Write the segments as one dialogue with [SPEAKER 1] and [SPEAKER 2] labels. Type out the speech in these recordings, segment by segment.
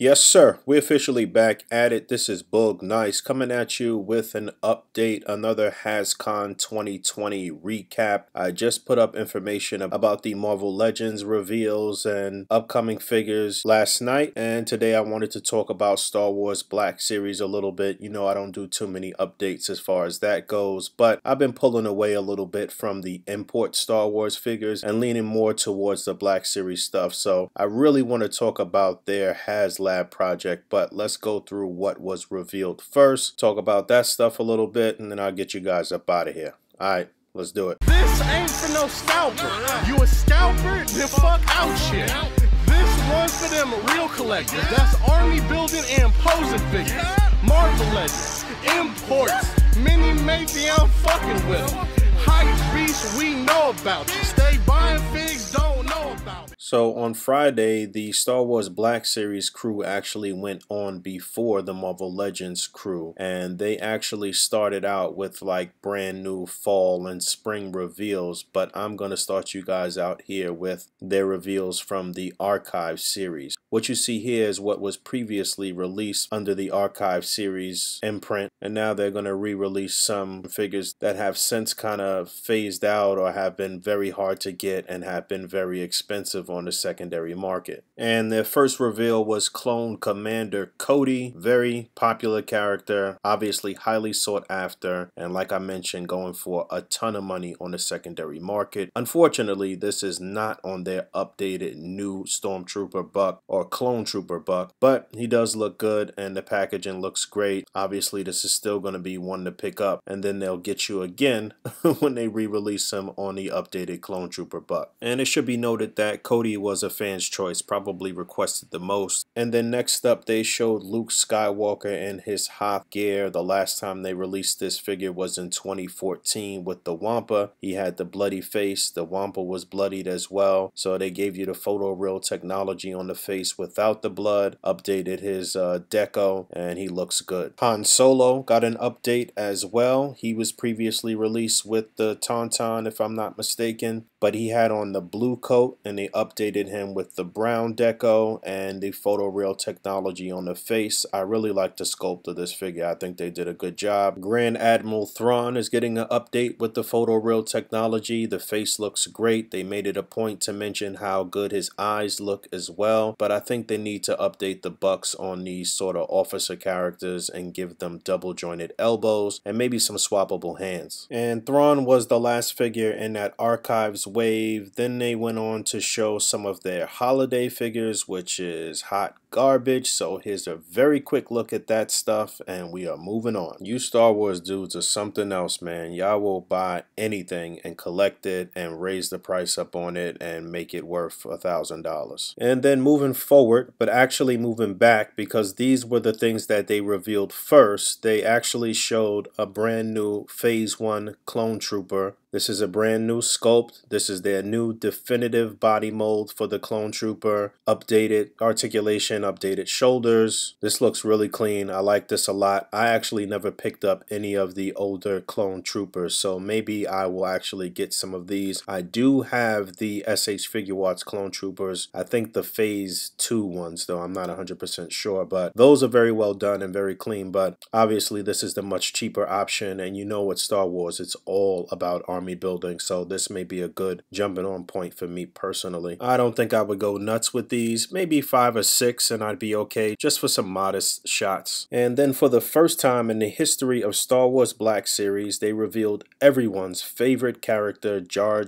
[SPEAKER 1] Yes, sir. We're officially back at it. This is Boog Nice coming at you with an update, another Hascon 2020 recap. I just put up information about the Marvel Legends reveals and upcoming figures last night, and today I wanted to talk about Star Wars Black Series a little bit. You know, I don't do too many updates as far as that goes, but I've been pulling away a little bit from the import Star Wars figures and leaning more towards the Black Series stuff. So I really want to talk about their Haslab project, but let's go through what was revealed first, talk about that stuff a little bit, and then I'll get you guys up out of here. Alright, let's do it.
[SPEAKER 2] This ain't for no scalper. You a scalper? Then fuck out shit. This one's for them real collectors. That's army building and posing figures. Marvel Legends, imports, mini matey, I'm fucking with them. Hype beast, we know about you. Stay buying figs, don't know about it.
[SPEAKER 1] So on Friday, the Star Wars Black Series crew actually went on before the Marvel Legends crew, and they actually started out with like brand new fall and spring reveals, but I'm going to start you guys out here with their reveals from the Archive series. What you see here is what was previously released under the Archive series imprint, and now they're going to re-release some figures that have since kind of phased out or have been very hard to get and have been very expensive on the secondary market. And their first reveal was Clone Commander Cody, very popular character, obviously highly sought after, and like I mentioned, going for a ton of money on the secondary market. Unfortunately, this is not on their updated new Stormtrooper buck or Clone Trooper buck, but he does look good and the packaging looks great. Obviously, this is still going to be one to pick up, and then they'll get you again when they re-release him on the updated Clone Trooper buck. And it should be noted that Cody was a fan's choice, probably requested the most. And then next up, they showed Luke Skywalker in his Hoth gear. The last time they released this figure was in 2014 with the Wampa. He had the bloody face. The Wampa was bloodied as well. So they gave you the photoreal technology on the face without the blood, updated his deco, and he looks good. Han Solo got an update as well. He was previously released with the Tauntaun, if I'm not mistaken, but he had on the blue coat, and they updated him with the brown deco and the photoreal technology on the face. I really like the sculpt of this figure. I think they did a good job. Grand Admiral Thrawn is getting an update with the photoreal technology. The face looks great. They made it a point to mention how good his eyes look as well, but I think they need to update the bucks on these sort of officer characters and give them double jointed elbows and maybe some swappable hands. And Thrawn was the last figure in that Archives wave. Then they went on to show some of their holiday figures, which is hot garbage. So here's a very quick look at that stuff, and we are moving on. You Star Wars dudes are something else, man. Y'all will buy anything and collect it and raise the price up on it and make it worth $1,000. And then moving forward, but actually moving back, because these were the things that they revealed first, they actually showed a brand new Phase 1 Clone Trooper. This is a brand new sculpt. This is their new definitive body mold for the Clone Trooper. Updated articulation, updated shoulders. This looks really clean. I like this a lot. I actually never picked up any of the older Clone Troopers, so maybe I will actually get some of these. I do have the SH Figuarts Clone Troopers. I think the Phase 2 ones, though. I'm not 100% sure, but those are very well done and very clean, but obviously this is the much cheaper option, and you know what Star Wars, it's all about army building, so this may be a good jumping on point for me personally. I don't think I would go nuts with these, maybe 5 or 6 and I'd be okay, just for some modest shots. And then for the first time in the history of Star Wars Black Series, they revealed everyone's favorite character, Jar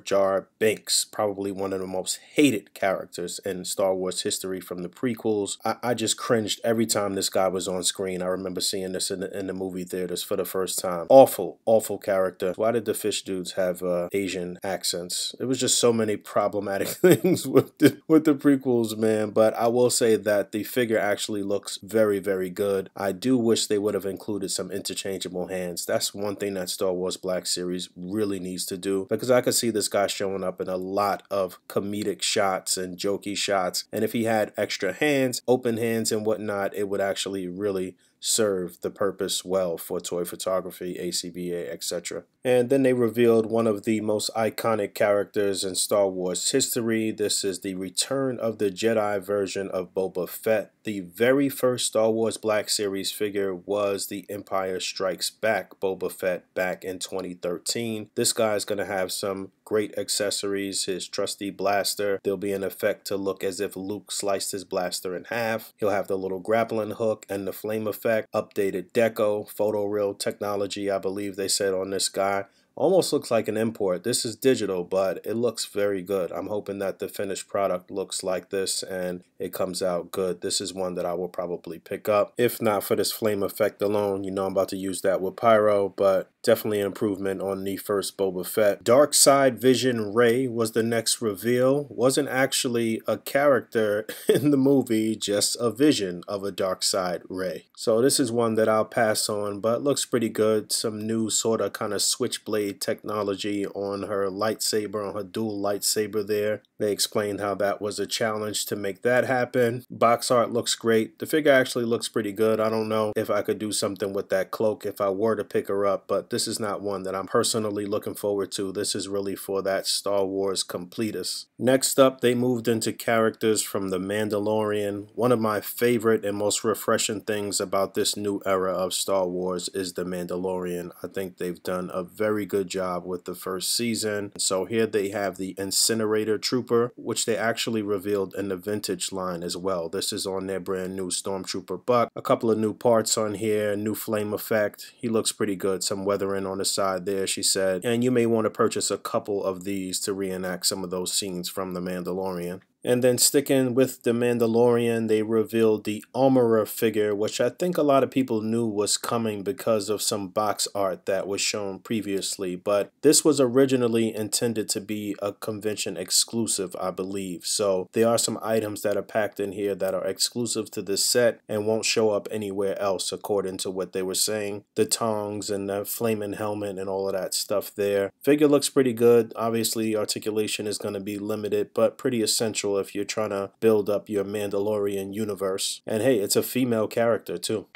[SPEAKER 1] Binks, probably one of the most hated characters in Star Wars history from the prequels. I just cringed every time this guy was on screen. I remember seeing this in the movie theaters for the first time. Awful character. Why did the fish dudes have Asian accents? It was just so many problematic things with the prequels, man. But I will say that the figure actually looks very good. I do wish they would have included some interchangeable hands. That's one thing that Star Wars Black Series really needs to do, because I could see this guy showing up in a lot of comedic shots and jokey shots, and if he had extra hands, open hands and whatnot, it would actually really serve the purpose well for toy photography, A.C.B.A, etc. And then they revealed one of the most iconic characters in Star Wars history. This is the Return of the Jedi version of Boba Fett. The very first Star Wars Black Series figure was the Empire Strikes Back Boba Fett back in 2013. This guy is going to have some great accessories, his trusty blaster. There'll be an effect to look as if Luke sliced his blaster in half. He'll have the little grappling hook and the flame effect, updated deco, photoreal technology, I believe they said on this guy. Almost looks like an import. This is digital, but it looks very good. I'm hoping that the finished product looks like this and it comes out good. This is one that I will probably pick up. If not for this flame effect alone, you know I'm about to use that with Pyro, but definitely an improvement on the first Boba Fett. Dark Side Vision Rey was the next reveal. Wasn't actually a character in the movie, just a vision of a Dark Side Rey. So this is one that I'll pass on, but looks pretty good. Some new sort of kind of switchblade technology on her lightsaber, on her dual lightsaber there. They explained how that was a challenge to make that happen. Box art looks great. The figure actually looks pretty good. I don't know if I could do something with that cloak if I were to pick her up, but this is not one that I'm personally looking forward to. This is really for that Star Wars completist. Next up, they moved into characters from The Mandalorian. One of my favorite and most refreshing things about this new era of Star Wars is The Mandalorian. I think they've done a very good job with the first season. So here they have the Incinerator Trooper, which they actually revealed in the vintage line as well. This is on their brand new Stormtrooper buck. A couple of new parts on here, new flame effect. He looks pretty good. Some weathering on the side there, she said. And you may want to purchase a couple of these to reenact some of those scenes from The Mandalorian. And then sticking with The Mandalorian, they revealed the Armorer figure, which I think a lot of people knew was coming because of some box art that was shown previously. But this was originally intended to be a convention exclusive, I believe. So there are some items that are packed in here that are exclusive to this set and won't show up anywhere else, according to what they were saying. The tongs and the flaming helmet and all of that stuff there. Figure looks pretty good. Obviously, articulation is going to be limited, but pretty essential if you're trying to build up your Mandalorian universe. And hey, it's a female character too.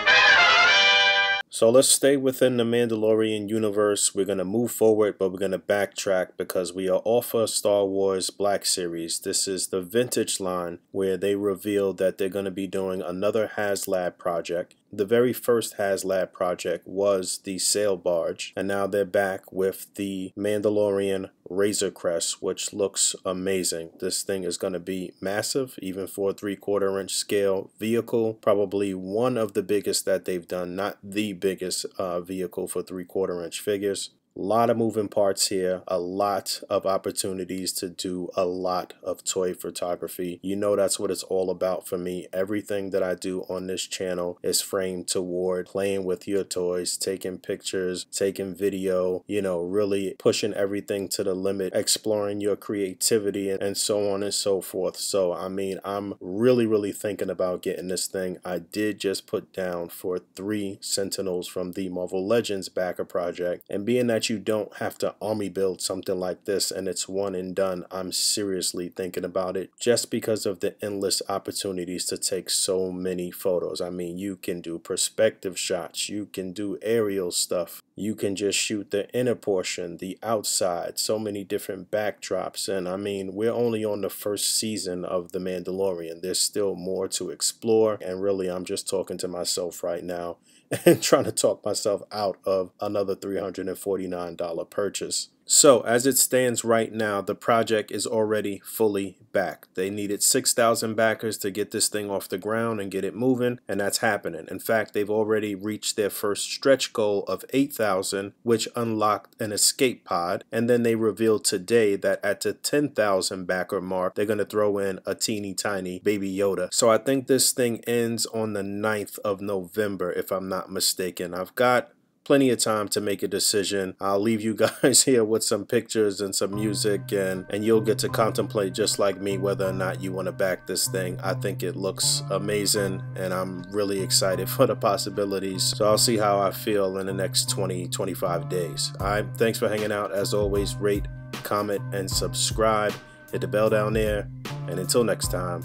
[SPEAKER 1] So let's stay within the Mandalorian universe. We're going to move forward, but we're going to backtrack because we are off of Star Wars Black Series. This is the vintage line where they revealed that they're going to be doing another Haslab project. The very first Haslab project was the sail barge, and now they're back with the Mandalorian Razor Crest, which looks amazing. This thing is going to be massive, even for a 3/4 inch scale vehicle. Probably one of the biggest that they've done, not the biggest vehicle for 3/4 inch figures. A lot of moving parts here, a lot of opportunities to do a lot of toy photography. You know that's what it's all about for me. Everything that I do on this channel is framed toward playing with your toys, taking pictures, taking video, you know, really pushing everything to the limit, exploring your creativity and so on and so forth. So, I mean, I'm really thinking about getting this thing. I did just put down for 3 Sentinels from the Marvel Legends backer project, and being that you don't have to army build something like this and it's one and done, I'm seriously thinking about it just because of the endless opportunities to take so many photos. I mean, you can do perspective shots, you can do aerial stuff, you can just shoot the inner portion, the outside, so many different backdrops. And I mean, we're only on the first season of The Mandalorian. There's still more to explore, and really I'm just talking to myself right now and trying to talk myself out of another $349 purchase. So as it stands right now, the project is already fully backed. They needed 6,000 backers to get this thing off the ground and get it moving, and that's happening. In fact, they've already reached their first stretch goal of 8,000, which unlocked an escape pod, and then they revealed today that at the 10,000 backer mark, they're going to throw in a teeny tiny baby Yoda. So I think this thing ends on the 9th of November, if I'm not mistaken. I've got plenty of time to make a decision. I'll leave you guys here with some pictures and some music, and you'll get to contemplate just like me whether or not you want to back this thing. I think it looks amazing and I'm really excited for the possibilities. So I'll see how I feel in the next 20-25 days. Alright, thanks for hanging out. As always, rate, comment, and subscribe. Hit the bell down there, and until next time,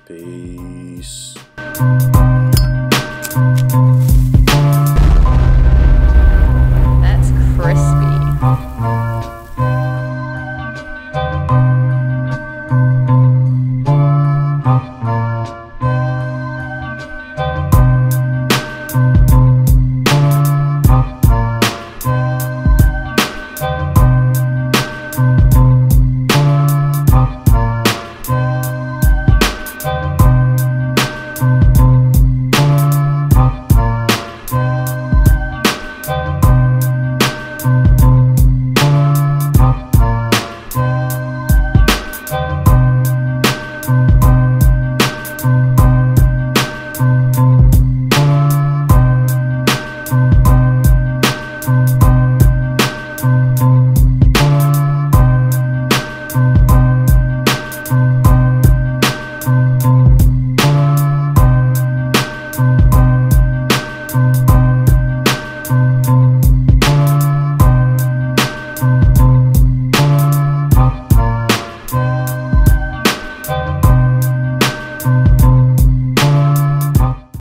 [SPEAKER 1] peace.